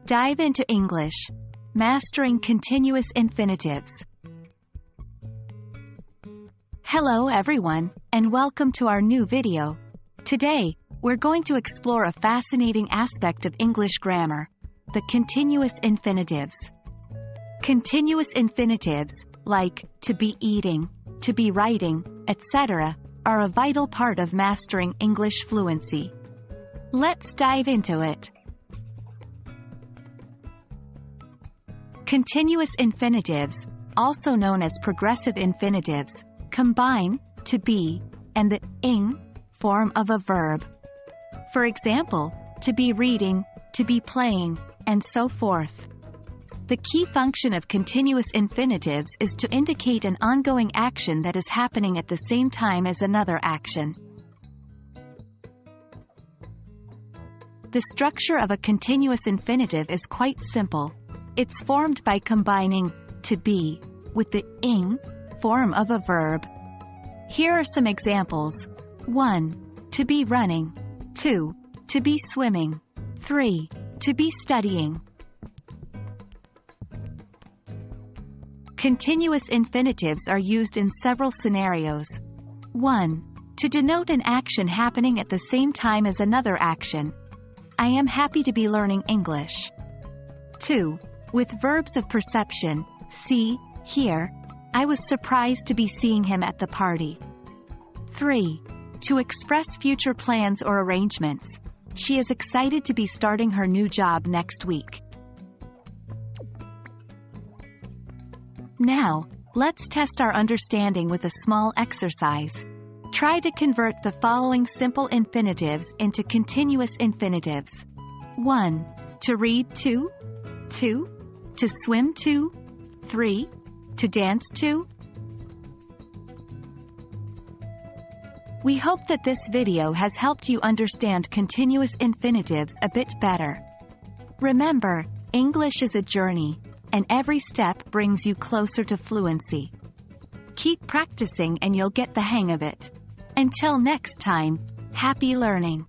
Dive into English. Mastering continuous infinitives. Hello everyone, and welcome to our new video. Today, we're going to explore a fascinating aspect of English grammar, the continuous infinitives. Continuous infinitives, like to be eating, to be writing, etc., are a vital part of mastering English fluency. Let's dive into it. Continuous infinitives, also known as progressive infinitives, combine to be and the ing form of a verb. For example, to be reading, to be playing, and so forth. The key function of continuous infinitives is to indicate an ongoing action that is happening at the same time as another action. The structure of a continuous infinitive is quite simple. It's formed by combining to be with the ing form of a verb. Here are some examples. 1. To be running. 2. To be swimming. 3. To be studying. Continuous infinitives are used in several scenarios. 1. To denote an action happening at the same time as another action. I am happy to be learning English. 2. With verbs of perception, see, hear. I was surprised to be seeing him at the party. 3. To express future plans or arrangements. She is excited to be starting her new job next week. Now, let's test our understanding with a small exercise. Try to convert the following simple infinitives into continuous infinitives. 1. To read to. 2. To swim to. 3. To dance to. We hope that this video has helped you understand continuous infinitives a bit better. Remember, English is a journey, and every step brings you closer to fluency. Keep practicing and you'll get the hang of it. Until next time, happy learning!